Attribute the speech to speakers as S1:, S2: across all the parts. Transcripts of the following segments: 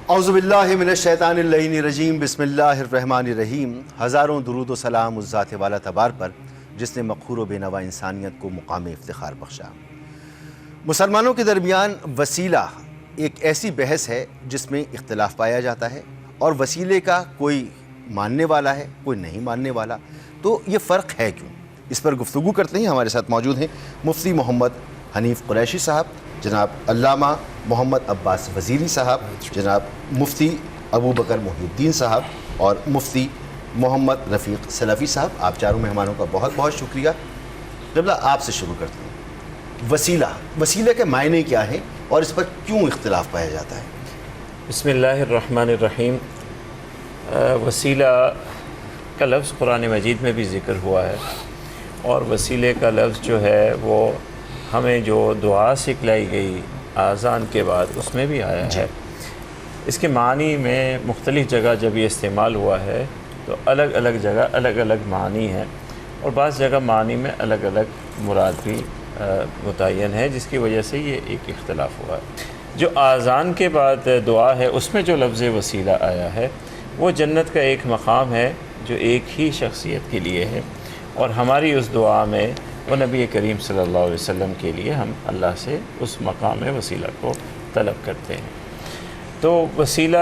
S1: اعوذ باللہ من الشیطان اللعین الرجیم، بسم اللہ الرحمن الرحیم۔ ہزاروں درود و سلام اس ذات والا تبار پر جس نے مقہور و بے نوا انسانیت کو مقام افتخار بخشا۔ مسلمانوں کے درمیان وسیلہ ایک ایسی بحث ہے جس میں اختلاف پایا جاتا ہے، اور وسیلے کا کوئی ماننے والا ہے، کوئی نہیں ماننے والا۔ تو یہ فرق ہے کیوں؟ اس پر گفتگو کرتے ہیں۔ ہمارے ساتھ موجود ہیں مفتی محمد حنیف قریشی صاحب، جناب علامہ محمد عباس وزیری صاحب، جناب مفتی ابو بکر محی الدین صاحب، اور مفتی محمد رفیق سلفی صاحب۔ آپ چاروں مہمانوں کا بہت بہت شکریہ۔ قبلہ آپ سے شروع کرتے ہیں۔ وسیلے کے معنی کیا ہیں اور اس پر کیوں اختلاف پایا جاتا ہے؟
S2: بسم اللہ الرحمن الرحیم۔ وسیلہ کا لفظ قرآن مجید میں بھی ذکر ہوا ہے، اور وسیلے کا لفظ جو ہے وہ ہمیں جو دعا سکھلائی گئی آذان کے بعد اس میں بھی آیا ہے۔ اس کے معنی میں مختلف جگہ جب یہ استعمال ہوا ہے تو الگ الگ جگہ الگ الگ معنی ہیں، اور بعض جگہ معنی میں الگ الگ مراد بھی متعین ہے، جس کی وجہ سے یہ ایک اختلاف ہوا ہے۔ جو آذان کے بعد دعا ہے اس میں جو لفظ وسیلہ آیا ہے وہ جنت کا ایک مقام ہے جو ایک ہی شخصیت کے لیے ہے، اور ہماری اس دعا میں وہ نبی کریم صلی اللہ علیہ وسلم کے لیے ہم اللہ سے اس مقام وسیلہ کو طلب کرتے ہیں۔ تو وسیلہ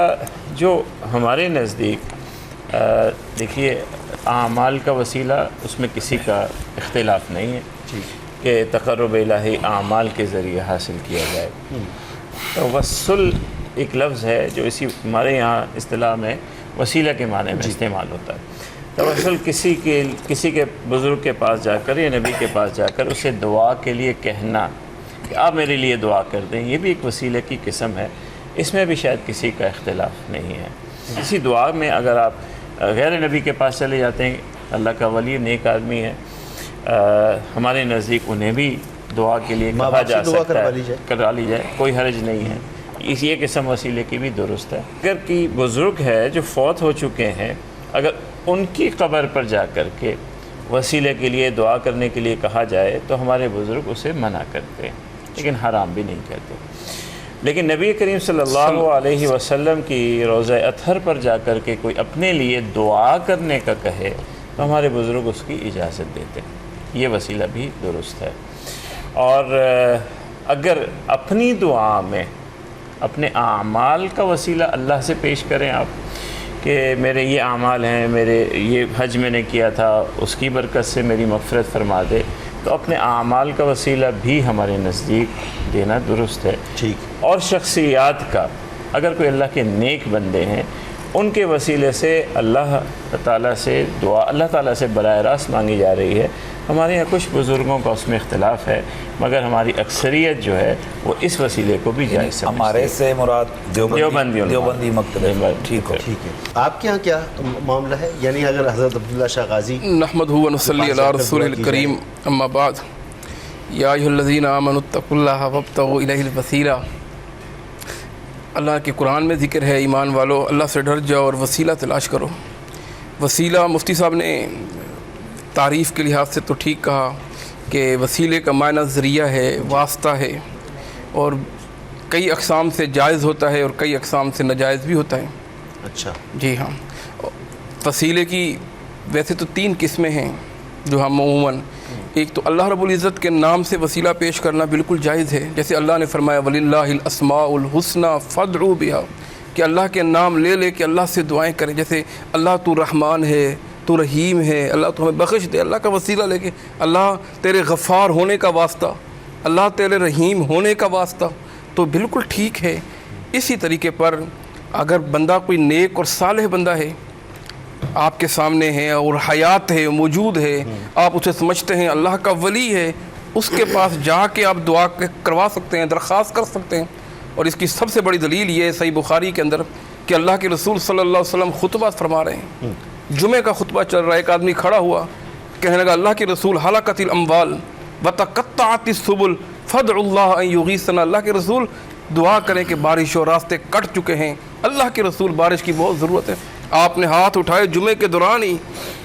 S2: جو ہمارے نزدیک دیکھیے اعمال کا وسیلہ، اس میں کسی کا اختلاف نہیں ہے کہ تقرب الہی اعمال کے ذریعے حاصل کیا جائے۔ توسل ایک لفظ ہے جو ہمارے یہاں اصطلاح میں وسیلہ کے معنی میں استعمال ہوتا ہے۔ توسل کسی کے بزرگ کے پاس جا کر یا نبی کے پاس جا کر اسے دعا کے لیے کہنا کہ آپ میرے لیے دعا کر دیں، یہ بھی ایک وسیلے کی قسم ہے۔ اس میں بھی شاید کسی کا اختلاف نہیں ہے۔ اسی دعا میں اگر آپ غیر نبی کے پاس چلے جاتے ہیں، اللہ کا ولی نیک آدمی ہے، ہمارے نزدیک انہیں بھی دعا کے لیے کہا جا سکتا ہے، کرا لی جائے، کوئی حرج نہیں ہے۔ یہ قسم وسیلے کی بھی درست ہے۔ اگر کہ بزرگ ہے جو فوت ہو چکے ہیں، اگر ان کی قبر پر جا کر کے وسیلے کے لیے دعا کرنے کے لیے کہا جائے تو ہمارے بزرگ اسے منع کرتے ہیں، لیکن حرام بھی نہیں کرتے۔ لیکن نبی کریم صلی اللہ علیہ وسلم کی روضہ اطہر پر جا کر کے کوئی اپنے لیے دعا کرنے کا کہے تو ہمارے بزرگ اس کی اجازت دیتے ہیں، یہ وسیلہ بھی درست ہے۔ اور اگر اپنی دعا میں اپنے اعمال کا وسیلہ اللہ سے پیش کریں آپ کہ میرے یہ اعمال ہیں، میرے یہ حج میں نے کیا تھا، اس کی برکت سے میری مغفرت فرما دے، تو اپنے اعمال کا وسیلہ بھی ہمارے نزدیک دینا درست ہے۔ ٹھیک۔ اور شخصیات کا، اگر کوئی اللہ کے نیک بندے ہیں، ان کے وسیلے سے اللہ تعالیٰ سے دعا اللہ تعالیٰ سے براہ راست مانگی جا رہی ہے۔ ہمارے یہاں کچھ بزرگوں کا اس میں اختلاف ہے، مگر ہماری اکثریت جو ہے وہ اس وسیلے کو بھی جائز سمجھتی ہے۔
S3: ہمارے سے مراد دیوبندی مکتب۔ ٹھیک ہے۔
S1: آپ کے ہاں کیا معاملہ ہے؟ یعنی اگر حضرت عبداللہ شاہ غازی
S4: نحمدہ و نصلی علی رسول الکریم، اما بعد، یا ایھا الذین آمنوا اتقوا اللہ وابتغوا الیہ الوسیلہ، اللہ کے قرآن میں ذکر ہے ایمان والو اللہ سے ڈر جاؤ اور وسیلہ تلاش کرو۔ وسیلہ مفتی صاحب نے تعریف کے لحاظ سے تو ٹھیک کہا کہ وسیلے کا معنی ذریعہ ہے، واسطہ ہے، اور کئی اقسام سے جائز ہوتا ہے اور کئی اقسام سے ناجائز بھی ہوتا ہے۔
S1: اچھا
S4: جی ہاں، وسیلے کی ویسے تو 3 قسمیں ہیں جو ہم عموماً، ایک تو اللہ رب العزت کے نام سے وسیلہ پیش کرنا بالکل جائز ہے، جیسے اللہ نے فرمایا وَلِلَّهِ الْأَسْمَاءُ الْحُسْنَى فَادْعُوا بِهَا، کہ اللہ کے نام لے کے اللہ سے دعائیں کریں، جیسے اللہ تو رحمان ہے، تو رحیم ہے، اللہ تو ہمیں بخش دے، اللہ کا وسیلہ لے کے، اللہ تیرے غفار ہونے کا واسطہ، اللہ تیرے رحیم ہونے کا واسطہ، تو بالکل ٹھیک ہے۔ اسی طریقے پر اگر بندہ کوئی نیک اور صالح بندہ ہے آپ کے سامنے ہے اور حیات ہے، موجود ہے، آپ اسے سمجھتے ہیں اللہ کا ولی ہے، اس کے پاس جا کے آپ دعا کروا سکتے ہیں، درخواست کر سکتے ہیں۔ اور اس کی سب سے بڑی دلیل یہ ہے صحیح بخاری کے اندر کہ اللہ کے رسول صلی اللہ علیہ وسلم خطبہ فرما رہے ہیں، جمعہ کا خطبہ چل رہا ہے، ایک آدمی کھڑا ہوا کہنے لگا اللہ کے رسول ہلکت الاموال وتقطعت السبل فادعوا اللہ ان یغیثنا، اللہ کے رسول دعا کریں کہ بارش اور راستے کٹ چکے ہیں، اللہ کے رسول بارش کی بہت ضرورت ہے۔ آپ نے ہاتھ اٹھائے جمعے کے دوران ہی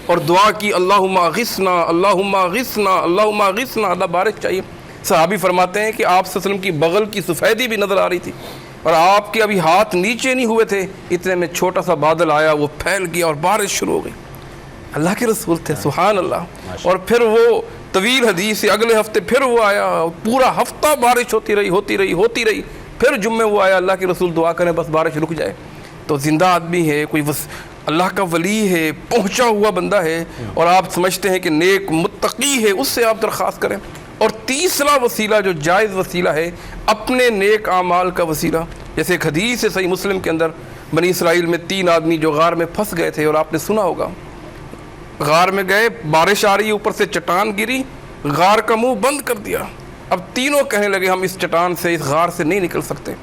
S4: اور دعا کی اللہم اغثنا اللہم اغثنا اللہم اغثنا، اللہ بارش چاہیے۔ صحابی فرماتے ہیں کہ آپ صلی اللہ علیہ وسلم کی بغل کی سفیدی بھی نظر آ رہی تھی، اور آپ کے ابھی ہاتھ نیچے نہیں ہوئے تھے، اتنے میں چھوٹا سا بادل آیا، وہ پھیل گیا اور بارش شروع ہو گئی۔ اللہ کے رسول تھے، سبحان اللہ۔ اور پھر وہ طویل حدیث ہے، اگلے ہفتے پھر وہ آیا، پورا ہفتہ بارش ہوتی رہی، پھر جمعے وہ آیا، اللہ کے رسول دعا کریں بس بارش رک جائے۔ تو زندہ آدمی ہے، کوئی اللہ کا ولی ہے، پہنچا ہوا بندہ ہے، اور آپ سمجھتے ہیں کہ نیک متقی ہے، اس سے آپ درخواست کریں۔ اور تیسرا وسیلہ جو جائز وسیلہ ہے، اپنے نیک اعمال کا وسیلہ، جیسے ایک حدیث ہے صحیح مسلم کے اندر، بنی اسرائیل میں 3 آدمی جو غار میں پھنس گئے تھے، اور آپ نے سنا ہوگا، غار میں گئے، بارش آ رہی ہے، اوپر سے چٹان گری، غار کا منہ بند کر دیا۔ اب تینوں کہنے لگے ہم اس چٹان سے، اس غار سے نہیں نکل سکتے،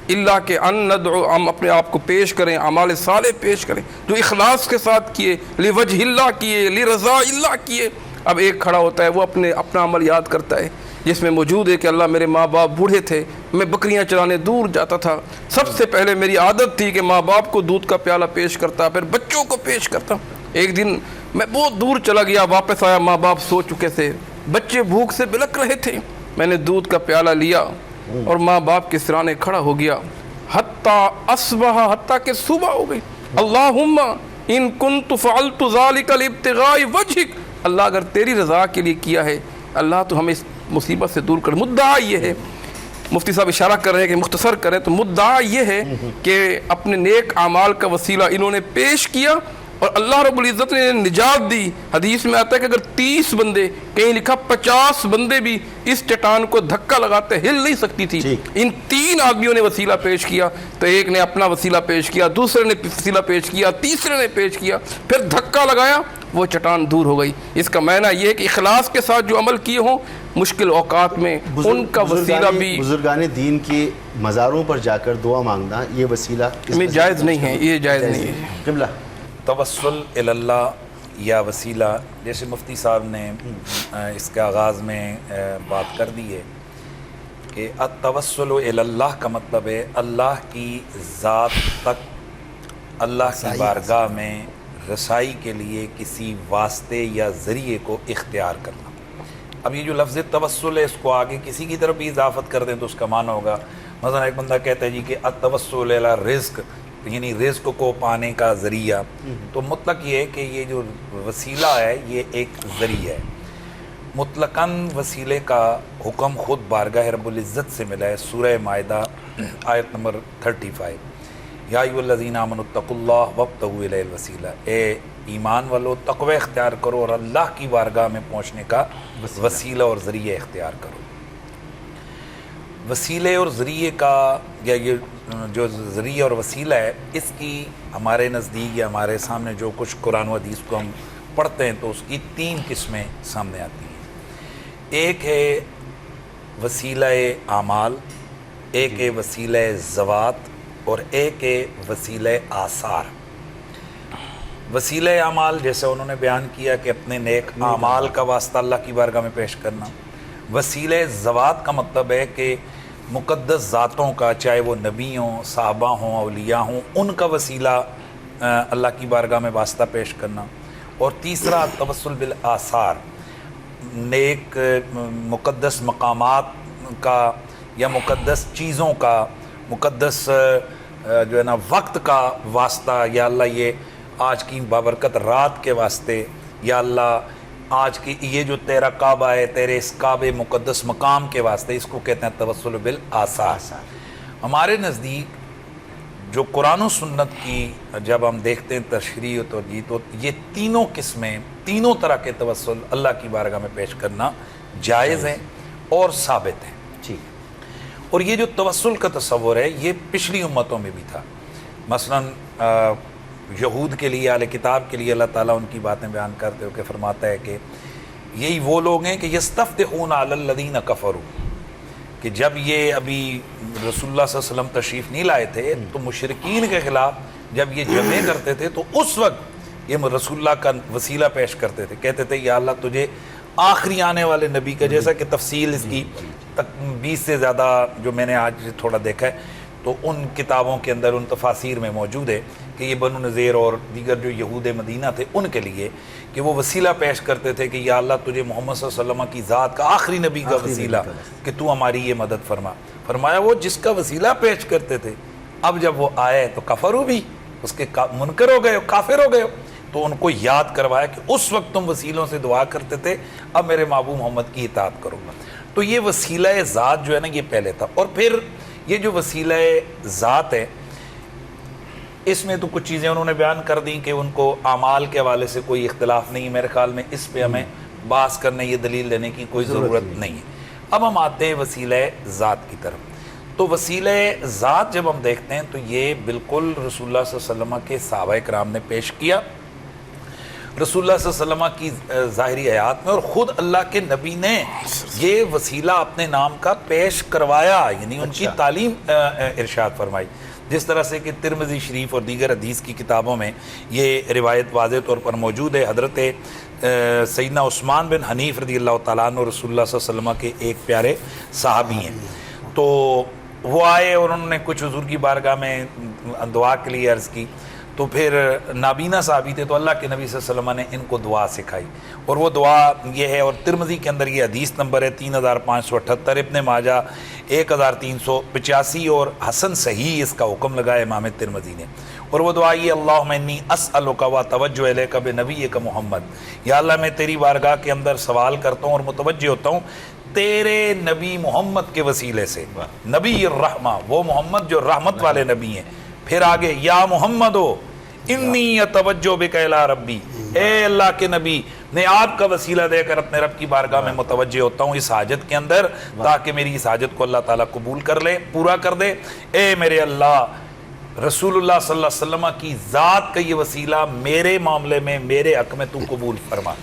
S4: اللہ کہ ان ندعو، ہم اپنے آپ کو پیش کریں، اعمال صالح پیش کریں جو اخلاص کے ساتھ کیے، لوجہ اللہ کیے، لرضا اللہ کیے۔ اب ایک کھڑا ہوتا ہے، وہ اپنا عمل یاد کرتا ہے جس میں موجود ہے کہ اللہ میرے ماں باپ بوڑھے تھے، میں بکریاں چرانے دور جاتا تھا، سب سے پہلے میری عادت تھی کہ ماں باپ کو دودھ کا پیالہ پیش کرتا، پھر بچوں کو پیش کرتا۔ ایک دن میں بہت دور چلا گیا، واپس آیا، ماں باپ سو چکے تھے، بچے بھوک سے بلک رہے تھے، میں نے دودھ کا پیالہ لیا اور ماں باپ کے سرانے کھڑا ہو گیا، حتیٰ اصبح، حتیٰ کہ صبح ہو گئی۔ اللہم ان کنت فعلت ذالک لابتغاء وجہک، اللہ اگر تیری رضا کے لیے کیا ہے اللہ تو ہمیں اس مصیبت سے دور کر۔ مدعا یہ ہے، مفتی صاحب اشارہ کر رہے ہیں کہ مختصر کریں تو مدعا یہ ہے کہ اپنے نیک اعمال کا وسیلہ انہوں نے پیش کیا اور اللہ رب العزت نے نجات دی۔ حدیث میں آتا ہے کہ اگر 30 بندے، کہیں لکھا 50 بندے بھی اس چٹان کو دھکا لگاتے ہل نہیں سکتی تھی۔ ان 3 آدمیوں نے وسیلہ پیش کیا، تو ایک نے اپنا وسیلہ پیش کیا، دوسرے نے وسیلہ پیش کیا، تیسرے نے پیش کیا، پھر دھکا لگایا، وہ چٹان دور ہو گئی۔ اس کا معنی یہ ہے کہ اخلاص کے ساتھ جو عمل کیے ہوں مشکل اوقات میں ان کا وسیلہ بھی
S1: بزرگان دین کے مزاروں پر جا کر دعا مانگنا، یہ وسیلہ
S4: میں جائز نہیں ہے، یہ جائز نہیں ہے۔
S1: قبلہ
S3: توسل اللہ یا وسیلہ، جیسے مفتی صاحب نے اس کے آغاز میں بات کر دی ہے کہ التوسل اللہ کا مطلب ہے اللہ کی ذات تک، اللہ کی بارگاہ میں رسائی کے لیے کسی واسطے یا ذریعے کو اختیار کرنا۔ اب یہ جو لفظ توسل ہے، اس کو آگے کسی کی طرف بھی اضافت کر دیں تو اس کا معنی ہوگا، مثلا ایک بندہ کہتا ہے جی کہ التوسل الی رزق، یعنی رزق کو پانے کا ذریعہ، تو مطلق یہ ہے کہ یہ جو وسیلہ ہے یہ ایک ذریعہ ہے۔ مطلقاً وسیلے کا حکم خود بارگاہ رب العزت سے ملا ہے، سورہ مائدہ آیت نمبر 35، یا ایھا الذین آمنوا اتقوا اللہ وابتغوا الیہ الوسیلہ، اے ایمان والو تقوی اختیار کرو اور اللہ کی بارگاہ میں پہنچنے کا وسیلہ اور ذریعہ اختیار کرو۔ وسیلے اور ذریعے کا، یا یہ جو ذریعہ اور وسیلہ ہے، اس کی ہمارے نزدیک یا ہمارے سامنے جو کچھ قرآن و حدیث کو ہم پڑھتے ہیں تو اس کی 3 قسمیں سامنے آتی ہیں۔ ایک ہے وسیلہ اعمال، ایک ہے وسیلہ ذوات، اور ایک ہے وسیلہ آثار۔ وسیلہ اعمال جیسے انہوں نے بیان کیا کہ اپنے نیک اعمال کا واسطہ اللہ کی بارگاہ میں پیش کرنا۔ وسیلہ ذوات کا مطلب ہے کہ مقدس ذاتوں کا، چاہے وہ نبی ہوں، صحابہ ہوں، اولیاء ہوں، ان کا وسیلہ اللہ کی بارگاہ میں واسطہ پیش کرنا۔ اور تیسرا توسل بالآثار، نیک مقدس مقامات کا یا مقدس چیزوں کا، مقدس جو ہے نا وقت کا واسطہ، یا اللہ یہ آج کی بابرکت رات کے واسطے، یا اللہ آج کی یہ جو تیرا کعبہ ہے، تیرے اس کعبے مقدس مقام کے واسطے، اس کو کہتے ہیں توسل بالآثار۔ ہمارے نزدیک جو قرآن و سنت کی جب ہم دیکھتے ہیں تشریح و ترجیح، تو یہ تینوں قسمیں، تینوں طرح کے توسل اللہ کی بارگاہ میں پیش کرنا جائز ہیں اور ثابت ہیں۔ اور یہ جو توسل کا تصور ہے یہ پچھلی امتوں میں بھی تھا۔ مثلاً یہود کے لیے، اہل کتاب کے لیے اللہ تعالیٰ ان کی باتیں بیان کرتے ہو کہ فرماتا ہے کہ یہی وہ لوگ ہیں کہ یستفتحون علی الذین کفروا، کہ جب یہ ابھی رسول اللہ صلی اللہ علیہ وسلم تشریف نہیں لائے تھے تو مشرکین کے خلاف جب یہ جمع کرتے تھے تو اس وقت یہ رسول اللہ کا وسیلہ پیش کرتے تھے، کہتے تھے یا اللہ تجھے آخری آنے والے نبی کا، جیسا کہ تفصیل اس کی 20 سے زیادہ جو میں نے آج تھوڑا دیکھا ہے، تو ان کتابوں کے اندر ان تفاسیر میں موجود ہے کہ یہ بنو نذیر اور دیگر جو یہود مدینہ تھے ان کے لیے کہ وہ وسیلہ پیش کرتے تھے کہ یا اللہ تجھے محمد صلی اللہ علیہ وسلم کی ذات کا آخری نبی کا وسیلہ کہ تو ہماری یہ مدد فرما. فرمایا وہ جس کا وسیلہ پیش کرتے تھے اب جب وہ آئے تو کفرو بھی اس کے منکر ہو گئے, کافر ہو گئے. تو ان کو یاد کروایا کہ اس وقت تم وسیلوں سے دعا کرتے تھے, اب میرے محبوب محمد کی اطاعت کرو. تو یہ وسیلہ ذات جو ہے نا یہ پہلے تھا. اور پھر یہ جو وسیلہ ذات ہے اس میں تو کچھ چیزیں انہوں نے بیان کر دیں کہ ان کو اعمال کے حوالے سے کوئی اختلاف نہیں ہے. میرے خیال میں اس پہ ہمیں بحث کرنے, یہ دلیل لینے کی کوئی ضرورت نہیں ہے. اب ہم آتے ہیں وسیلہ ذات کی طرف. تو وسیلہ ذات جب ہم دیکھتے ہیں تو یہ بالکل رسول اللہ صلی اللہ علیہ وسلم کے صحابہ کرام نے پیش کیا, رسول اللہ صلی اللہ علیہ وسلم کی ظاہری حیات میں, اور خود اللہ کے نبی نے یہ وسیلہ اپنے نام کا پیش کروایا, یعنی ان کی تعلیم ارشاد فرمائی. جس طرح سے کہ ترمذی شریف اور دیگر حدیث کی کتابوں میں یہ روایت واضح طور پر موجود ہے. حضرت سیدنا عثمان بن حنیف رضی اللہ تعالیٰ عنہ رسول اللہ صلی اللہ علیہ وسلم کے ایک پیارے صحابی ہیں. تو وہ آئے اور انہوں نے کچھ حضور کی بارگاہ میں دعا کے لیے عرض کی. تو پھر نابینا صحابی تھے تو اللہ کے نبی صلی اللہ علیہ وسلم نے ان کو دعا سکھائی, اور وہ دعا یہ ہے, اور ترمذی کے اندر یہ حدیث نمبر ہے 3578, ابن ماجہ 1385, اور حسن صحیح اس کا حکم لگا ہے امام ترمذی نے. اور وہ دعا یہ اللہم انی اسألک و توجہ الیک بنبیک محمد, یا اللہ میں تیری بارگاہ کے اندر سوال کرتا ہوں اور متوجہ ہوتا ہوں تیرے نبی محمد کے وسیلے سے. نبی الرحمہ, وہ محمد جو رحمت والے نبی ہیں. پھر آگے یا محمد انی اتوجہ بک الی ربی, اے اللہ کے نبی میں آپ کا وسیلہ دے کر اپنے رب کی بارگاہ میں متوجہ ہوتا ہوں اس حاجت کے اندر, تاکہ میری اس حاجت کو اللہ تعالیٰ قبول کر لے, پورا کر دے. اے میرے اللہ, رسول اللہ صلی اللہ علیہ وسلم کی ذات کا یہ وسیلہ میرے معاملے میں میرے حق میں تو قبول فرما.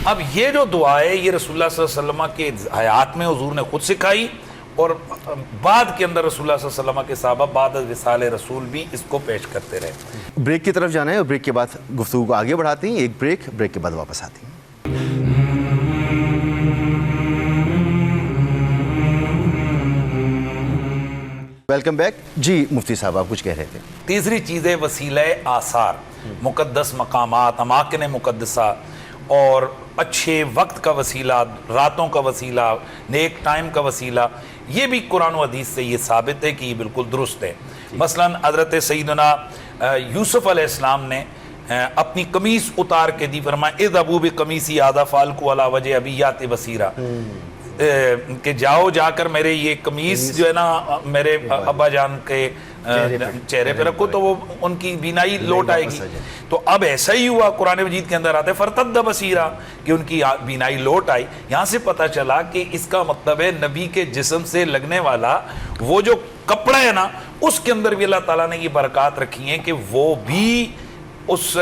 S3: اب یہ جو دعا ہے یہ رسول اللہ صلی اللہ علیہ وسلم کے حیات میں حضور نے خود سکھائی, اور بعد کے اندر رسول اللہ صلی اللہ علیہ وسلم کے صحابہ بعد از وصال رسول بھی اس کو پیش کرتے رہے.
S1: بریک کی طرف جانا ہے اور بریک کے بعد گفتگو کو آگے بڑھاتے ہیں. ایک بریک کے بعد واپس آتے ہیں. Welcome back. جی مفتی صاحب آپ کچھ کہہ رہے تھے.
S3: تیسری چیز ہے وسیلہ آثار, مقدس مقامات, اماکن مقدسہ, اور اچھے وقت کا وسیلہ, راتوں کا وسیلہ, نیک ٹائم کا وسیلہ. یہ بھی قرآن و حدیث سے یہ ثابت ہے کہ یہ بالکل درست ہے. مثلا حضرت سیدنا یوسف علیہ السلام نے اپنی قمیص اتار کے دی, فرمایا اذهبوا بقمیصی هذا فالقوا علی وجه ابیات بصیرہ, کہ جاؤ جا کر میرے یہ قمیص جو ہے نا میرے ابا جان کے چہرے پہ رکھو تو وہ ان کی بینائی لوٹ آئے گی. تو اب ایسا ہی ہوا, قرآن مجید کے اندر آتا ہے فرتد بصیرہ, کہ ان کی بینائی لوٹ آئی. یہاں سے پتہ چلا کہ اس کا مطلب ہے نبی کے جسم سے لگنے والا وہ جو کپڑا ہے نا اس کے اندر بھی اللہ تعالیٰ نے یہ برکات رکھی ہیں کہ وہ بھی اس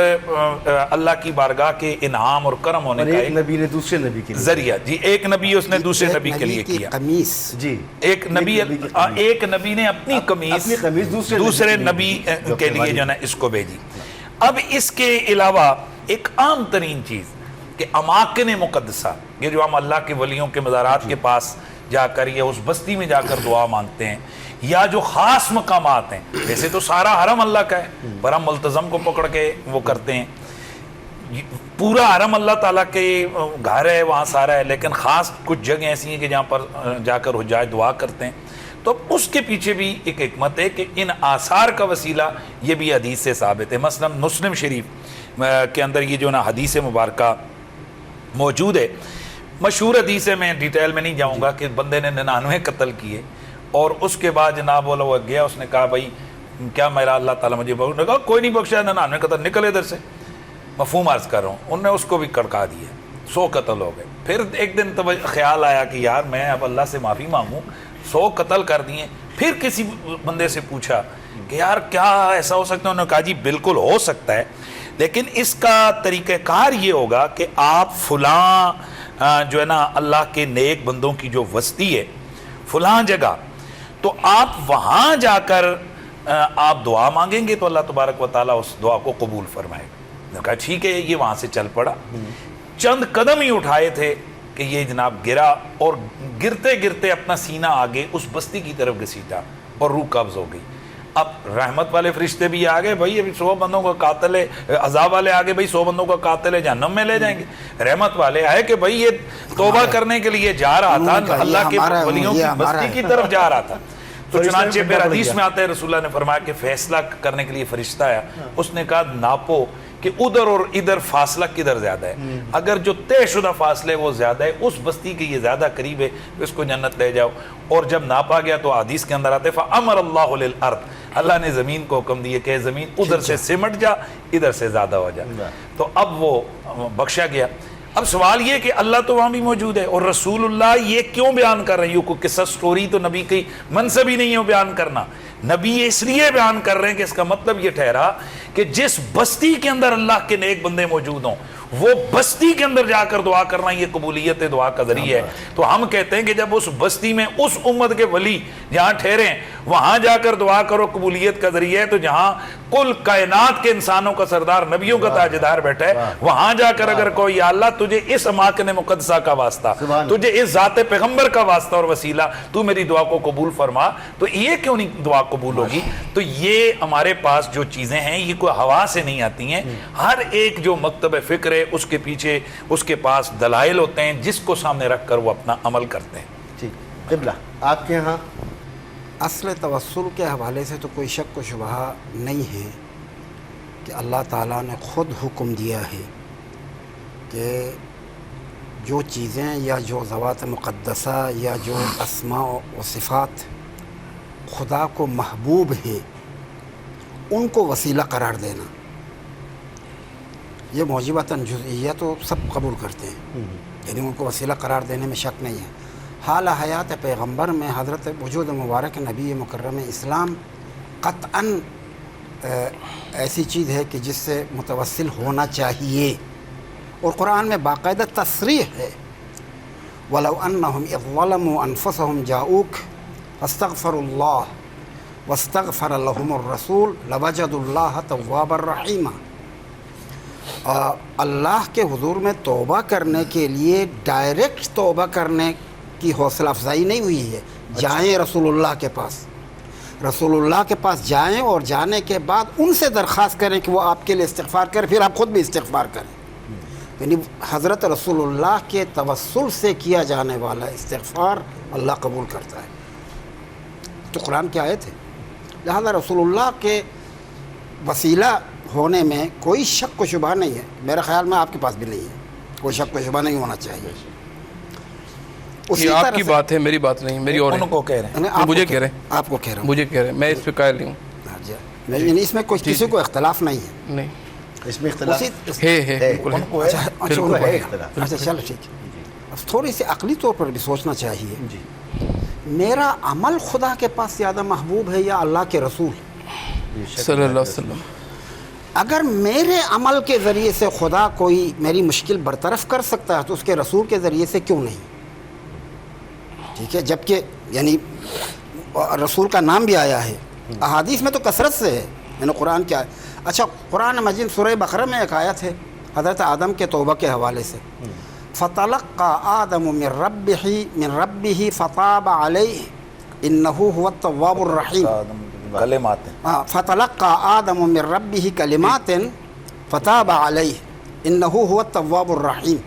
S3: اللہ کی بارگاہ کے انعام اور کرم ہونے کا
S1: ایک نبی نے دوسرے نبی کے
S3: ذریعہ. جی ایک نبی اس نے دوسرے نبی کے لیے کیا.
S1: جی
S3: ایک نبی نے اپنی قمیص دوسرے نبی کے لیے جو ہے اس کو بھیجی. اب اس کے علاوہ ایک عام ترین چیز کہ اماکن مقدسہ, یہ جو ہم اللہ کے ولیوں کے مزارات کے پاس جا کر یا اس بستی میں جا کر دعا مانگتے ہیں, یا جو خاص مقامات ہیں, ویسے تو سارا حرم اللہ کا ہے پر ہم ملتزم کو پکڑ کے وہ کرتے ہیں. پورا حرم اللہ تعالیٰ کے گھر ہے, وہاں سارا ہے, لیکن خاص کچھ جگہیں ایسی ہیں کہ جہاں پر جا کر حجاج دعا کرتے ہیں. تو اس کے پیچھے بھی ایک حکمت ہے کہ ان آثار کا وسیلہ یہ بھی حدیث سے ثابت ہے. مثلا مسلم شریف کے اندر یہ جو نا حدیث مبارکہ موجود ہے, مشہور حدیث ہے, میں ڈیٹیل میں نہیں جاؤں گا, کہ بندے نے 99 قتل کیے اور اس کے بعد جناب والا وہ گیا, اس نے کہا بھائی کیا میرا اللہ تعالیٰ مجھے بخش, نے کہا کوئی نہیں بخشا, 99 قتل, نکل ادھر سے. مفہوم عرض کر رہا ہوں, انہوں نے اس کو بھی کڑکا دیا, 100 قتل ہو گئے. پھر ایک دن خیال آیا کہ یار میں اب اللہ سے معافی مانگوں, 100 قتل کر دیے. پھر کسی بندے سے پوچھا کہ یار کیا ایسا ہو سکتا ہے, انہوں نے کہا جی بالکل ہو سکتا ہے, لیکن اس کا طریقہ کار یہ ہوگا کہ آپ فلاں جو ہے نا اللہ کے نیک بندوں کی جو وسطی ہے فلاں جگہ, تو آپ وہاں جا کر آپ دعا مانگیں گے تو اللہ تبارک و تعالیٰ اس دعا کو قبول فرمائے گا. کہا ٹھیک ہے. یہ وہاں سے چل پڑا, چند قدم ہی اٹھائے تھے کہ یہ جناب گرا, اور گرتے گرتے اپنا سینہ آگے اس بستی کی طرف گھسیٹا. اور روح قبض ہو گئی. اب رحمت والے فرشتے بھی آ گئے, بھائی ابھی 100 بندوں کا قاتل ہے, عذاب والے آگے بھائی 100 بندوں کا قاتل ہے, جہنم میں لے جائیں گے. رحمت والے آئے کہ بھائی یہ توبہ کرنے کے لیے جا رہا تھا, اللہ کے ولیوں کی بستی کی طرف جا رہا تھا. تو چنانچہ پھر حدیث میں آتا ہے رسول اللہ نے فرمایا کہ فیصلہ کرنے کے لیے فرشتہ آیا, اس نے کہا ناپو کہ ادھر اور ادھر فاصلہ کدھر زیادہ ہے, اگر جو طے شدہ فاصلے وہ زیادہ ہے, اس بستی کے یہ زیادہ قریب ہے, اس کو جنت لے جاؤ. اور جب ناپا گیا تو حدیث کے اندر آتے فَأَمَرَ اللَّهُ لِلْأَرْضِ, اللہ نے زمین کو حکم دیے کہ زمین ادھر سے سمٹ جا, ادھر سے زیادہ ہو جا. تو اب وہ بخشا گیا. اب سوال یہ کہ اللہ تو وہاں بھی موجود ہے, اور رسول اللہ یہ کیوں بیان کر رہے ہیں؟ یہ کوئی قصہ سٹوری تو نبی کی منصب ہی نہیں ہے بیان کرنا. نبی اس لیے بیان کر رہے ہیں کہ اس کا مطلب یہ ٹھہرا کہ جس بستی کے اندر اللہ کے نیک بندے موجود ہوں, وہ بستی کے اندر جا کر دعا کرنا یہ قبولیت دعا کا ذریعہ ہے. تو ہم کہتے ہیں کہ جب اس بستی میں اس امت کے ولی جہاں ٹھہرے ہیں وہاں جا کر دعا کرو, قبولیت کا ذریعہ ہے. تو جہاں کل کائنات کے انسانوں کا سردار, نبیوں کا تاجدار بیٹھا ہے, وہاں جا کر اگر کوئی یا اللہ تجھے اس اماکن مقدسہ کا واسطہ, تجھے اس ذات پیغمبر کا واسطہ اور وسیلہ, تو میری دعا کو قبول فرما, تو یہ کیوں نہیں دعا قبول ہوگی؟ تو یہ ہمارے پاس جو چیزیں ہیں یہ کوئی ہوا سے نہیں آتی ہیں. ہر ایک جو مکتب فکر ہے اس کے پیچھے اس کے پاس دلائل ہوتے ہیں جس کو سامنے رکھ کر وہ اپنا عمل کرتے ہیں.
S1: جی قبلہ آپ کے ہاں
S5: اصل توسل کے حوالے سے تو کوئی شک و شبہ نہیں ہے کہ اللہ تعالیٰ نے خود حکم دیا ہے کہ جو چیزیں یا جو ذوات مقدسہ یا جو اسماء و صفات خدا کو محبوب ہیں ان کو وسیلہ قرار دینا, یہ موجبتاً جزئیہ تو سب قبول کرتے ہیں, یعنی ان کو وسیلہ قرار دینے میں شک نہیں ہے. حال حیات پیغمبر میں حضرت وجود مبارک نبی مکرم اسلام قطعاً ایسی چیز ہے کہ جس سے متوسل ہونا چاہیے, اور قرآن میں باقاعدہ تصریح ہے وَلَوْ أَنَّهُمْ إِذْ ظَلَمُوا أَنفُسَهُمْ جَاءُوكَ فَاسْتَغْفَرُوا اللَّهَ وَاسْتَغْفَرَ لَهُمُ الرَّسُولُ لَوَجَدُوا اللَّهَ تَوَّابًا رَحِيمًا. اللہ کے حضور میں توبہ کرنے کے لیے ڈائریکٹ توبہ کرنے کی حوصلہ افزائی نہیں ہوئی ہے. جائیں رسول اللہ کے پاس, رسول اللہ کے پاس جائیں اور جانے کے بعد ان سے درخواست کریں کہ وہ آپ کے لیے استغفار کریں, پھر آپ خود بھی استغفار کریں. یعنی حضرت رسول اللہ کے توسل سے کیا جانے والا استغفار اللہ قبول کرتا ہے. تو قرآن کی آیت ہے, لہذا رسول اللہ کے وسیلہ ہونے میں کوئی شک و شبہ نہیں ہے. میرے خیال میں آپ کے پاس بھی نہیں ہے, کوئی شک و شبہ نہیں ہونا چاہیے.
S4: یہ آپ کی بات ہے, میری بات نہیں, میری اور
S3: ان کو کہہ رہے ہیں,
S4: مجھے کہہ رہے ہیں,
S5: آپ کو کہہ رہا ہوں,
S4: مجھے کہہ رہے ہیں, میں اس پہ قائل نہیں ہوں.
S5: یعنی اس میں کوئی کسی کو اختلاف نہیں ہے.
S4: نہیں
S1: اس میں اختلاف
S4: ہے بالکل
S3: ان کو ہے.
S5: اچھا چلو ٹھیک ہے. اب تھوڑی سی عقلی طور پر بھی سوچنا چاہیے, میرا عمل خدا کے پاس زیادہ محبوب ہے یا اللہ کے رسول
S4: صلی اللہ علیہ وسلم؟
S5: اگر میرے عمل کے ذریعے سے خدا کوئی میری مشکل برطرف کر سکتا ہے تو اس کے رسول کے ذریعے سے کیوں نہیں؟ ٹھیک ہے, جبکہ یعنی رسول کا نام بھی آیا ہے, احادیث میں تو کثرت سے ہے, یعنی قرآن کیا ہے. اچھا قرآن مجید سورہ بقرہ میں ایک آیت ہے حضرت آدم کے توبہ کے حوالے سے, فَتَلَقَّى آدَمُ مِن رَبِّهِ فَتَابَ عَلَيْهِ إِنَّهُ هُوَ التَّوَّابُ الرَّحِيمُ.
S3: کلمات ہیں,
S5: فَتَلَقَّى آدَمُ مِن رَبِّهِ كَلِمَاتٍ فَتَابَ عَلَيْهِ إِنَّهُ هُوَ التَّوَّابُ الرَّحِيمُ.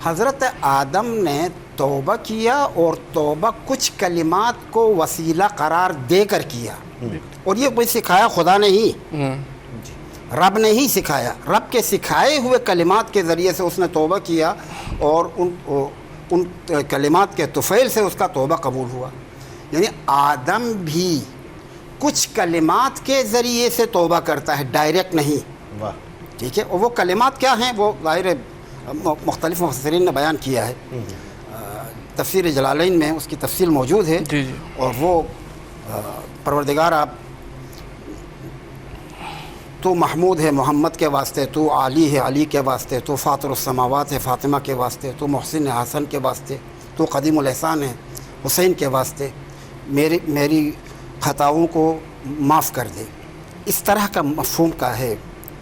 S5: حضرت آدم نے توبہ کیا اور توبہ کچھ کلمات کو وسیلہ قرار دے کر کیا, اور یہ کوئی سکھایا خدا نے ہی, رب نے ہی سکھایا. رب کے سکھائے ہوئے کلمات کے ذریعے سے اس نے توبہ کیا, اور ان کلمات کے طفیل سے اس کا توبہ قبول ہوا. یعنی آدم بھی کچھ کلمات کے ذریعے سے توبہ کرتا ہے, ڈائریکٹ نہیں. ٹھیک ہے, اور وہ کلمات کیا ہیں وہ ظاہر مختلف مفسرین نے بیان کیا ہے. تفسیر جلالین میں اس کی تفصیل موجود ہے.
S4: جی جی.
S5: اور وہ پروردگار آپ تو محمود ہے محمد کے واسطے, تو علی ہے علی کے واسطے, تو فاطر السماوات ہے فاطمہ کے واسطے, تو محسن ہے حسن کے واسطے, تو قدیم الاحسان ہے حسین کے واسطے, میری خطاؤں کو معاف کر دے. اس طرح کا مفہوم کا ہے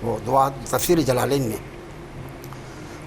S5: وہ دعا تفسیر جلالین میں.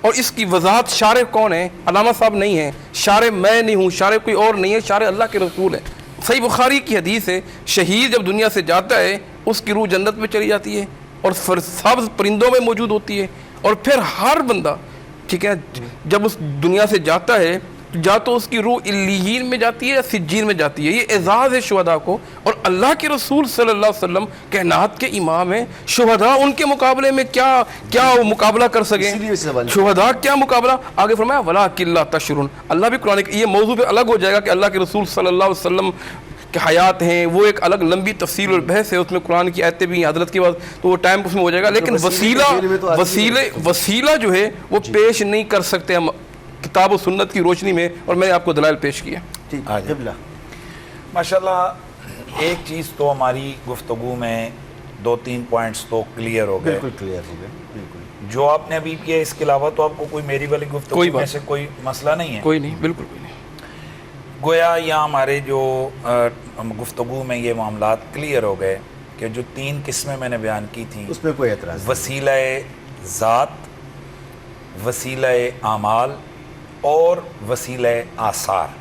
S4: اور اس کی وضاحت شارح کون ہے؟ علامہ صاحب نہیں ہیں، شارح میں نہیں ہوں، شارح کوئی اور نہیں ہے، شارح اللہ کے رسول ہے۔ صحیح بخاری کی حدیث ہے، شہید جب دنیا سے جاتا ہے اس کی روح جنت میں چلی جاتی ہے اور سبز پرندوں میں موجود ہوتی ہے، اور پھر ہر بندہ ٹھیک ہے جب اس دنیا سے جاتا ہے یا تو اس کی روح علیین میں جاتی ہے یا سجین میں جاتی ہے۔ یہ اعزاز ہے شہداء کو، اور اللہ کے رسول صلی اللہ علیہ وسلم کائنات کے امام ہیں۔ شہداء ان کے مقابلے میں کیا وہ مقابلہ کر سکیں؟ شہداء کیا مقابلہ؟ آگے فرمایا وَلَٰكِن لَا تَشْعُرُونَ۔ اللہ بھی قرآن، یہ موضوع پہ الگ ہو جائے گا کہ اللہ کے رسول صلی اللہ علیہ وسلم کہ حیات ہیں، وہ ایک الگ لمبی تفصیل اور بحث ہے، اس میں قرآن کی آیتیں بھی ہیں حضرت کی بات، تو وہ ٹائم اس میں ہو جائے گا۔ لیکن وسیلہ جو ہے وہ پیش نہیں کر سکتے ہم کتاب و سنت کی روشنی میں، اور میں نے آپ کو دلائل پیش کیا۔
S3: ماشاءاللہ ایک چیز تو ہماری گفتگو میں 2-3 پوائنٹس تو کلیئر ہو گئے،
S1: بالکل کلیئر ہو گئے، بالکل۔
S3: جو آپ نے ابھی کیا اس کے علاوہ تو آپ کو کوئی میری والی گفتگو میں سے کوئی مسئلہ نہیں ہے؟
S4: کوئی نہیں، بالکل کوئی نہیں۔
S3: گویا یا ہمارے جو گفتگو میں یہ معاملات کلیئر ہو گئے کہ جو 3 قسمیں میں نے بیان کی تھیں،
S1: اس میں کوئی اعتراض نہیں۔
S3: وسیلہ ذات، وسیلہ اعمال اور وسیلہ آثار،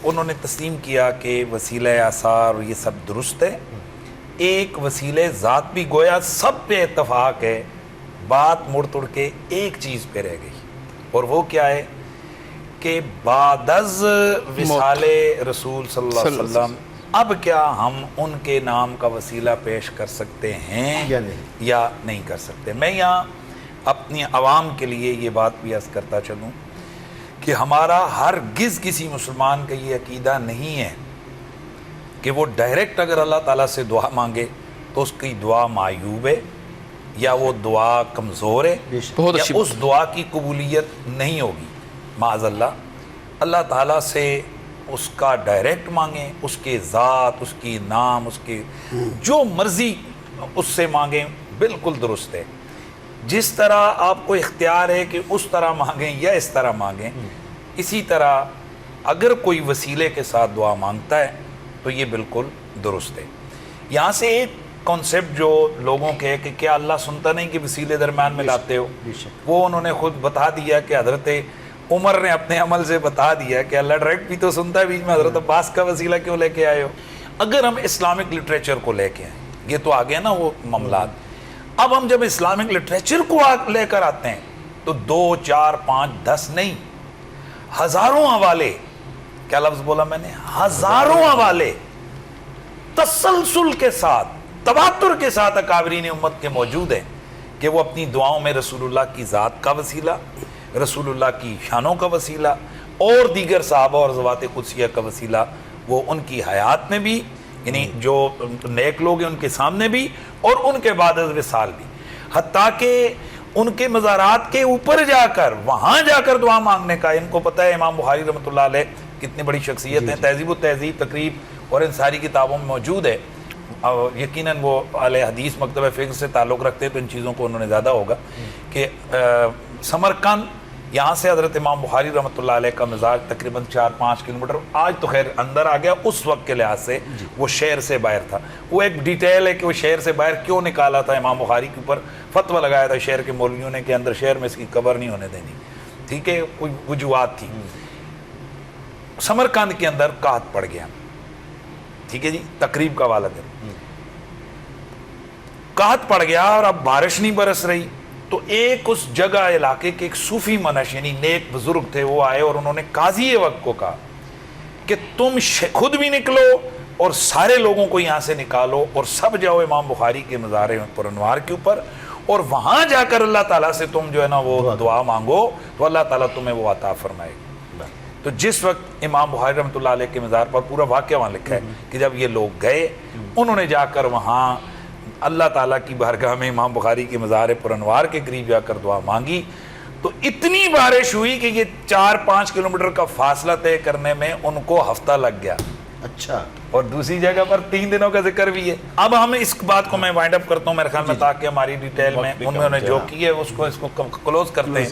S3: انہوں نے تسلیم کیا کہ وسیلہ آثار اور یہ سب درست ہے۔ ایک وسیلہ ذات بھی گویا سب پہ اتفاق ہے، بات مڑ توڑ کے ایک چیز پہ رہ گئی، اور وہ کیا ہے کہ بعد از وصال رسول صلی اللہ علیہ وسلم اب کیا ہم ان کے نام کا وسیلہ پیش کر سکتے ہیں یا نہیں کر سکتے؟ میں یہاں اپنی عوام کے لیے یہ بات بھی عرض کرتا چلوں کہ ہمارا ہرگز کسی مسلمان کا یہ عقیدہ نہیں ہے کہ وہ ڈائریکٹ اگر اللہ تعالیٰ سے دعا مانگے تو اس کی دعا معیوب ہے یا وہ دعا کمزور ہے یا اس دعا کی قبولیت نہیں ہوگی۔ معاذ اللہ تعالیٰ سے اس کا ڈائریکٹ مانگیں، اس کے ذات، اس کی نام، اس کے جو مرضی اس سے مانگیں، بالکل درست ہے۔ جس طرح آپ کو اختیار ہے کہ اس طرح مانگیں یا اس طرح مانگیں، اسی طرح اگر کوئی وسیلے کے ساتھ دعا مانگتا ہے تو یہ بالکل درست ہے۔ یہاں سے ایک کانسیپٹ جو لوگوں کے ہے کہ کیا اللہ سنتا نہیں کہ وسیلے درمیان میں لاتے ہو، وہ انہوں نے خود بتا دیا کہ حضرت عمر نے اپنے عمل سے بتا دیا کہ اللہ ڈائریکٹ بھی تو سنتا ہے، بیچ میں حضرت عباس کا وسیلہ کیوں لے کے آئے ہو؟ اگر ہم اسلامک لٹریچر کو لے کے آئیں، یہ تو آ گیا نا وہ معاملات، اب ہم جب اسلامک لٹریچر کو لے کر آتے ہیں تو 2 4 5 10 نہیں، ہزاروں حوالے، کیا لفظ بولا میں نے؟ ہزاروں حوالے تسلسل کے ساتھ، تواتر کے ساتھ اکابرین امت کے موجود ہیں کہ وہ اپنی دعاؤں میں رسول اللہ کی ذات کا وسیلہ، رسول اللہ کی شانوں کا وسیلہ اور دیگر صحابہ اور ذوات قدسیہ کا وسیلہ وہ ان کی حیات میں بھی، یعنی جو نیک لوگ ہیں ان کے سامنے بھی اور ان کے بعد از وصال بھی، حتیٰ کہ ان کے مزارات کے اوپر جا کر، وہاں جا کر دعا مانگنے کا، ان کو پتہ ہے امام بخاری رحمۃ اللہ علیہ کتنی بڑی شخصیت ہیں، تہذیب و تہذیب تقریب اور ان ساری کتابوں میں موجود ہے، یقیناً وہ اہل حدیث مکتبہ فقہ سے تعلق رکھتے ہیں تو ان چیزوں کو انہوں نے زیادہ ہوگا کہ سمرقند، یہاں سے حضرت امام بخاری رحمۃ اللہ علیہ کا مزار تقریباً 4-5 کلومیٹر، آج تو خیر اندر آ گیا، اس وقت کے لحاظ سے وہ شہر سے باہر تھا۔ وہ ایک ڈیٹیل ہے کہ وہ شہر سے باہر کیوں نکالا تھا، امام بخاری کے اوپر فتویٰ لگایا تھا شہر کے مولویوں نے کہ اندر شہر میں اس کی قبر نہیں ہونے دینی، ٹھیک ہے، کوئی وجوہات تھی۔ سمرقند کے اندر قحط پڑ گیا، ٹھیک ہے جی، تقریب کا والا دن قحط پڑ گیا اور اب بارش نہیں برس رہی، تو ایک اس جگہ علاقے کے ایک صوفی منش یعنی نیک بزرگ تھے، وہ آئے اور انہوں نے قاضی وقت کو کہا کہ تم خود بھی نکلو اور سارے لوگوں کو یہاں سے نکالو اور سب جاؤ امام بخاری کے مزار پرانوار کے اوپر اور وہاں جا کر اللہ تعالیٰ سے تم جو ہے نا وہ دعا مانگو تو اللہ تعالیٰ تمہیں وہ عطا فرمائے گا۔ تو جس وقت امام بخاری رحمۃ اللہ علیہ کے مزار پر، پورا واقعہ وہاں لکھا ہے کہ جب یہ لوگ گئے، انہوں نے جا کر وہاں اللہ تعالیٰ کی بارگاہ میں امام بخاری کے مزار پرانوار کے قریب جا کر دعا مانگی، تو اتنی بارش ہوئی کہ یہ 4-5 کلومیٹر کا فاصلہ طے کرنے میں ان کو ہفتہ لگ گیا۔
S1: اچھا،
S3: اور دوسری جگہ پر 3 دنوں کا ذکر بھی ہے۔ اب ہم اس بات کو میں وائنڈ اپ کرتا ہوں میرے خیال میں، تاکہ ہماری ڈیٹیل میں انہوں نے جو کی ہے اس کو کلوز کرتے ہیں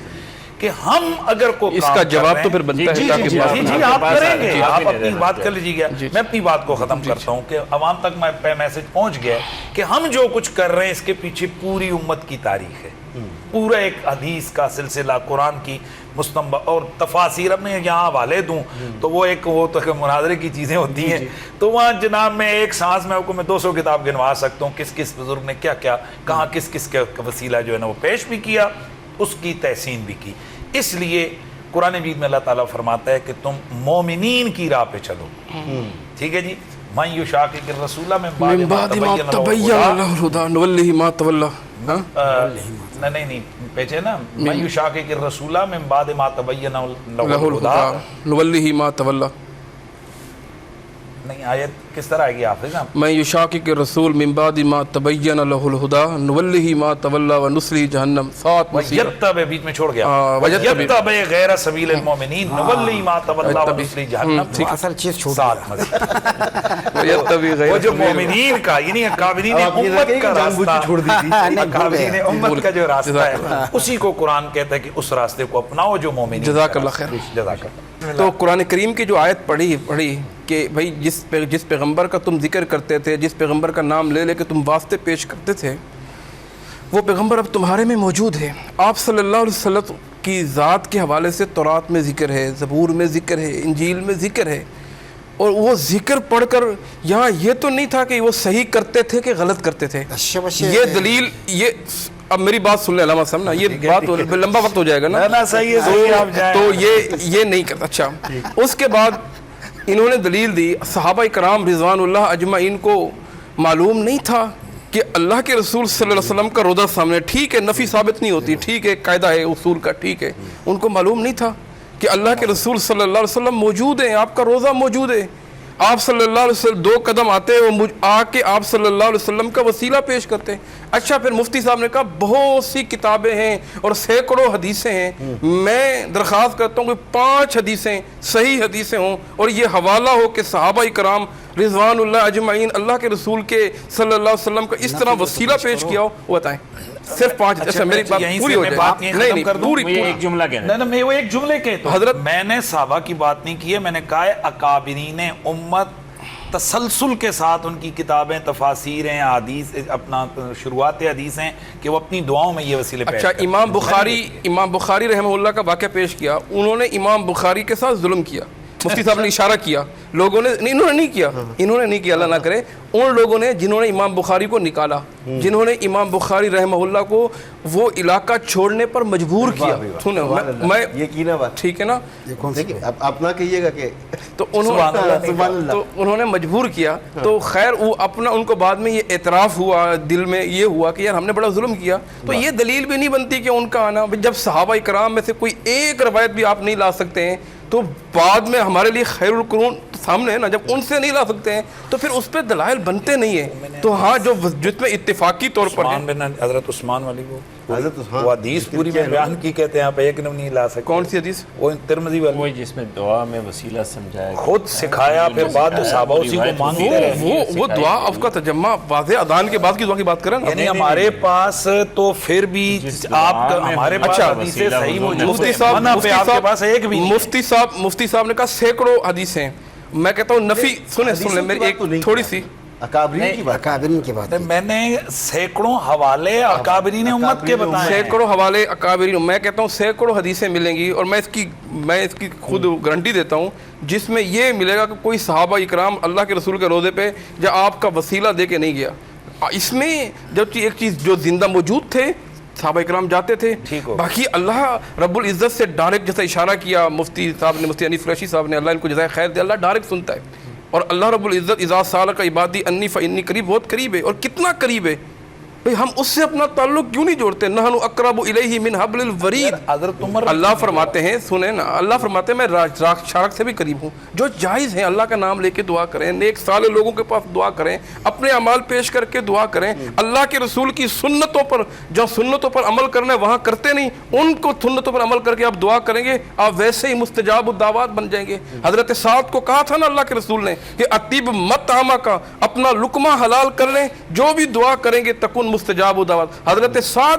S3: کہ ہم اگر کوئی
S4: اس
S3: کام
S4: کا
S3: کر
S4: جواب
S3: رہے
S4: تو
S3: ہیں-
S4: پھر بنتا ہے
S3: جی
S4: تاکہ
S3: جی
S4: بات-
S3: جی
S2: آپ کے
S3: آپ
S2: پاس
S3: کریں گے،
S2: آئیں،
S3: آپ
S2: آپ
S3: اپنی
S2: نے
S3: بات کر لیجیے. میں اپنی بات کو ختم کرتا ہوں کہ عوام تک میں میسج پہنچ گیا ہے کہ ہم جو کچھ کر رہے ہیں اس کے پیچھے پوری امت کی تاریخ ہے، پورا ایک حدیث کا سلسلہ، قرآن کی مستنبع اور تفاسیر. اب میں یہاں حوالے دوں تو وہ تو مناظرے کی چیزیں ہوتی ہیں، تو وہاں جناب میں ایک سانس میں آپ کو میں 200 کتاب گنوا سکتا ہوں، کس کس بزرگ نے کیا کیا کہاں، کس کس کا وسیلہ جو ہے نا وہ پیش بھی کیا، اس کی تحسین بھی کی. اس لیے قرآن مجید میں اللہ تعالیٰ فرماتا ہے کہ تم مومنین کی راہ پہ چلو. ٹھیک ہے جی. من یشاقق الرسول من
S4: من
S3: بعد
S4: بعد
S3: ما
S4: ما
S3: تبین
S4: تبین
S3: له
S4: له الهدى نوله ما تولى.
S3: نہیں پیچھے نا من یشاقق الرسول من بعد ما تبین له
S4: له
S3: الهدى.
S4: الهدى نوله ما تولى.
S3: نہیں آیت کس طرح آئے گی حافظ صاحب؟
S4: من یشاقق الرسول من بعد ما تبین له الهدى نوله ما تولى ونصله جہنم سات مصیرہ.
S3: وَيَتَّبِعْ بیچ میں چھوڑ گیا.
S4: وَيَتَّبِعْ
S3: وَيَتَّبِعْ غَيْرَ سَبِيلِ الْمُؤْمِنِينَ نُوَلِّهِ مَا تَوَلَّى وَنُصْلِهِ جَهَنَّمَ.
S5: وہ اصل چیز چھوٹ
S3: سات
S5: گیا.
S3: مزید
S4: وَيَتَّبِعْ
S3: وہ
S4: غَيْرَ
S3: جو
S4: سبيل
S3: مومنین کا یعنی اکابرین امت کا راستہ
S1: چھوڑ دی تھی.
S3: اکابرین امت کا جو راستہ ہے اسی کو قرآن کہتا ہے کہ اس راستے کو اپناؤ جو مومنین.
S4: جزاک اللہ خیر.
S3: جزاک اللہ.
S4: تو قرآن کریم کی جو آیت پڑھی کہ بھائی جس پیغمبر کا تم ذکر کرتے تھے، جس پیغمبر کا نام لے لے کے تم واسطے پیش کرتے تھے، وہ پیغمبر اب تمہارے میں موجود ہے. آپ صلی اللہ علیہ وسلم کی ذات کے حوالے سے تورات میں ذکر ہے، زبور میں ذکر ہے، انجیل میں ذکر ہے. اور وہ ذکر پڑھ کر یہاں یہ تو نہیں تھا کہ وہ صحیح کرتے تھے کہ غلط کرتے تھے. یہ دلیل یہ اب میری بات سن لیں علامہ صاحب نا، یہ بات لمبا وقت ہو جائے گا نا.
S3: صحیح ہے صحیح آپ جائیں.
S4: تو یہ نہیں کرتا. اچھا اس کے بعد انہوں نے دلیل دی صحابہ کرام رضوان اللہ اجمعین کو معلوم نہیں تھا کہ اللہ کے رسول صلی اللہ علیہ وسلم کا روضہ سامنے. ٹھیک ہے نفی ثابت نہیں ہوتی، ٹھیک ہے قاعدہ ہے اصول کا، ٹھیک ہے. ان کو معلوم نہیں تھا کہ اللہ کے رسول صلی اللہ علیہ وسلم موجود ہیں، آپ کا روضہ موجود ہے. آپ صلی اللہ علیہ وسلم 2 قدم آتے وہ آ کے آپ صلی اللہ علیہ وسلم کا وسیلہ پیش کرتے ہیں. اچھا پھر مفتی صاحب نے کہا بہت سی کتابیں ہیں اور سینکڑوں حدیثیں ہیں، میں درخواست کرتا ہوں کہ 5 حدیثیں صحیح حدیثیں ہوں اور یہ حوالہ ہو کہ صحابہ کرام رضوان اللہ اجمعین اللہ کے رسول کے صلی اللہ علیہ وسلم کا اس طرح وسیلہ پیش کیا ہو. وہ بتائیں صرف 5. اچھا میری بات پوری ہو جائے. نہیں پوری
S2: ایک جملہ کہنا
S3: نہیں میں وہ ایک جملے کہتا ہوں.
S4: حضرت
S3: میں نے صحابہ کی بات نہیں کی ہے، میں نے کہا ہے اکابرین امت تسلسل کے ساتھ ان کی کتابیں، تفاسیر ہیں، حدیث اپنا شروعات حدیث ہیں کہ وہ اپنی دعاؤں میں یہ وسیلے پیش
S4: اچھا
S3: کرتے ہیں.
S4: امام بخاری رحمہ اللہ کا واقعہ پیش کیا. انہوں نے امام بخاری کے ساتھ ظلم کیا. مفتی صاحب نے اشارہ کیا، لوگوں نے انہوں نے نہیں کیا اللہ نہ کرے. ان لوگوں نے جنہوں نے امام بخاری کو نکالا، جنہوں نے امام بخاری رحمہ اللہ کو وہ علاقہ چھوڑنے پر مجبور کیا. سنیں میں
S1: یہ کی نا بات
S4: ٹھیک ہے نا،
S1: دیکھیں اب اپنا کہیے گا کہ
S4: تو انہوں نے مجبور کیا. تو خیر وہ اپنا ان کو بعد میں یہ اعتراف ہوا، دل میں یہ ہوا کہ یار ہم نے بڑا ظلم کیا. تو یہ دلیل بھی نہیں بنتی کہ ان کا آنا. جب صحابہ کرام میں سے کوئی ایک روایت بھی آپ نہیں لا سکتے ہیں تو بعد میں ہمارے لیے خیر القرون سامنے ہے نا، جب ان سے نہیں لا سکتے ہیں تو پھر اس پہ دلائل بنتے نہیں ہیں. تو ہاں جو جس میں اتفاقی طور پر
S3: حضرت عثمان والی وہ حدیث پوری میں بیان کی کہتے ہیں آپ ایک نہیں لا سکتے.
S4: کون سی حدیث؟
S3: وہ ترمذی والی،
S2: وہی جس میں دعا میں وسیلہ سمجھایا
S3: خود سکھایا پھر بعد میں صحابہ اسی کو مانگتے رہے.
S4: وہ دعا آپ کا ترجمہ واضح اذان کے بعد کی دعا کی بات کریں نا.
S3: یعنی ہمارے پاس تو پھر بھی آپ ہمارے پاس حدیثیں صحیح موجود ہیں.
S4: مفتی صاحب نے کہا سینکڑوں حدیثیں. میں کہتا ہوں نفی سن لیں میری ایک تھوڑی سی
S5: اکابرین کی بات.
S3: میں نے سینکڑوں حوالے اکابرین امت کے بتائے،
S4: سینکڑوں حوالے اکابرین. میں کہتا ہوں سینکڑوں حدیثیں ملیں گی اور میں اس کی خود گارنٹی دیتا ہوں جس میں یہ ملے گا کہ کوئی صحابہ اکرام اللہ کے رسول کے روضے پہ جب آپ کا وسیلہ دے کے نہیں گیا. اس میں جب ایک چیز جو زندہ موجود تھے صحابہ اکرام جاتے تھے، باقی اللہ رب العزت سے ڈائریکٹ جیسا اشارہ کیا مفتی صاحب نے، مفتی انیس قریشی صاحب نے، اللہ ان کو جزائے خیر دے، اللہ ڈائریکٹ سنتا ہے. اور اللہ رب العزت اذا سالک عبادی انی فانی قریب، بہت قریب ہے. اور کتنا قریب ہے بھئی ہم اس سے اپنا تعلق کیوں نہیں جوڑتے؟ نحن اقرب الیہ من حبل الورید. اللہ فرماتے ہیں سنیں نا، اللہ فرماتے ہیں میں شارک سے بھی قریب ہوں. جو جائز ہیں اللہ کا نام لے کے دعا کریں، نیک صالح لوگوں کے پاس دعا کریں، اپنے اعمال پیش کر کے دعا کریں. اللہ کے رسول کی سنتوں پر جو سنتوں پر عمل کرنا ہے وہاں کرتے نہیں، ان کو سنتوں پر عمل کر کے آپ دعا کریں گے، آپ ویسے ہی مستجاب الدعوات بن جائیں گے. حضرت سعد کو کہا تھا نا اللہ کے رسول نے کہ اطیب مطعمہ کا، اپنا لقمہ حلال کر لیں، جو بھی دعا کریں گے تکن مستجاب الدعوات. حضرت سعد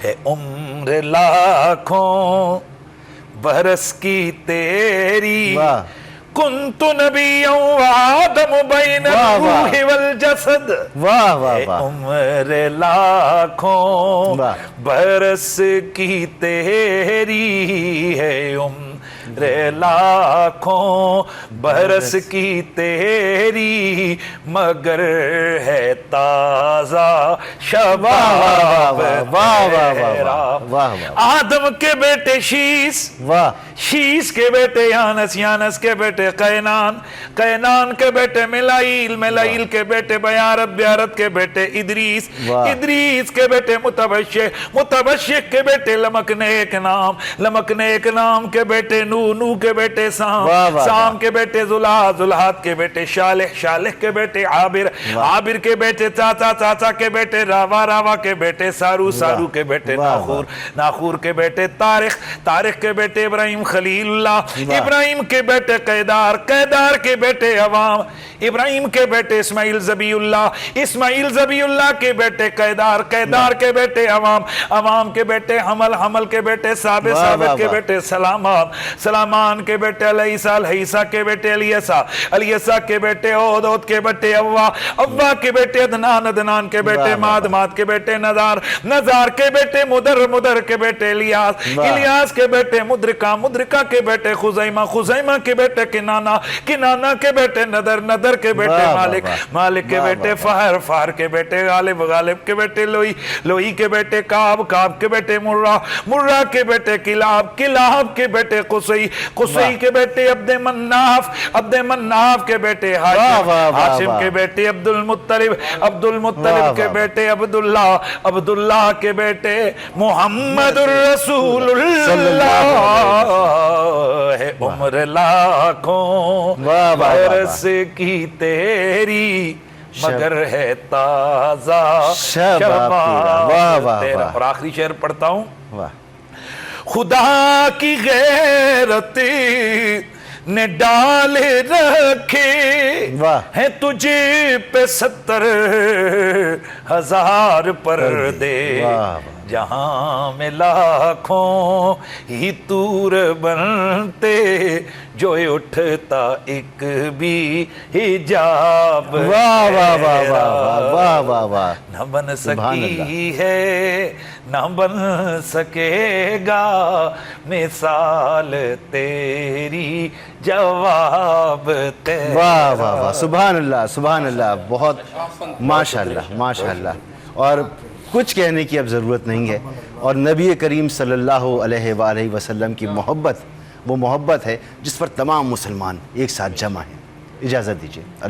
S3: ہے عمر لاکھوں برس کی تیری
S1: واہ
S3: کنت نبیًا وآدم بین
S1: واہ واہ
S3: الروح والجسد
S1: واہ واہ
S3: ہے
S1: واہ
S3: عمر لاکھوں
S1: واہ
S3: برس کی تیری ہے عمر لاکھوں برس کی تیری مگر ہے تازہ شباب تیرا آدم کے بیٹے شیس
S1: واہ
S3: شیس کے بیٹے یانس یانس کے بیٹے قینان قینان کے بیٹے ملائیل ملائیل کے بیٹے بیارت بیارت کے بیٹے ادریس ادریس کے بیٹے متبشر متبشر کے بیٹے لمکنے نام لمکنے نام کے بیٹے نو نو کے بیٹے سام سام کے بیٹے زلحات زلحات کے بیٹے شالح شالح کے بیٹے عابر عابر کے بیٹے چاچا چاچا کے بیٹے راوا راوا کے بیٹے سارو سارو کے بیٹے ناخور ناخور کے بیٹے طارق طارق کے بیٹے ابراہیم خلیل اللہ ابراہیم کے بیٹے قیدار قیدار کے بیٹے عوام ابراہیم کے بیٹے اسماعیل ذبی اللہ اسماعیل ذبی اللہ کے بیٹے قیدار قیدار کے بیٹے عوام عوام کے بیٹے حمل حمل کے بیٹے ثابت ثابت کے بیٹے سلامان سلامان کے بیٹے علیسا علیسا کے بیٹے علیسا علیسا کے بیٹے عود عود کے بیٹے اوا اوا کے بیٹے عدنان عدنان کے بیٹے ماد ماد کے بیٹے نزار نزار کے بیٹے مدر مدر کے بیٹے الیاس الیاس کے بیٹے مدرکہ مدرکہ کے بیٹے خزیمہ خزیمہ کے بیٹے کنانا کنانا کے بیٹے ندر ندر کے بیٹے مالک مالک کے بیٹے فہر فہر کے بیٹے غالب غالب کے بیٹے لوئی لوئی کے بیٹے کعب کعب کے بیٹے مرہ مرہ کے بیٹے کلاب کلاب کے بیٹے قصی قصی کے بیٹے عبد مناف عبد مناف کے بیٹے ہاشم ہاشم کے بیٹے عبد المطلب عبد المطلب کے بیٹے عبداللہ عبداللہ کے بیٹے محمد الرسول اللہ ہے عمر لاکھوں برس کی تیری مگر ہے تازہ شباب تیرا اور آخری شعر پڑھتا ہوں خدا کی غیرت نے ڈال رکھے ہیں تجھے پہ 70,000 پردے جہاں میں لاکھوں ہی تور بنتے جو اٹھتا ایک بھی حجاب نہ بن سکی ہے نہ بن سکے گا مثال تیری جواب تیرا
S1: واہ واہ واہ سبحان اللہ بہت ماشاءاللہ ماشاءاللہ اور کچھ کہنے کی اب ضرورت نہیں ہے اور نبی کریم صلی اللہ علیہ وآلہ وسلم کی محبت وہ محبت ہے جس پر تمام مسلمان ایک ساتھ جمع ہیں اجازت دیجیے اللہ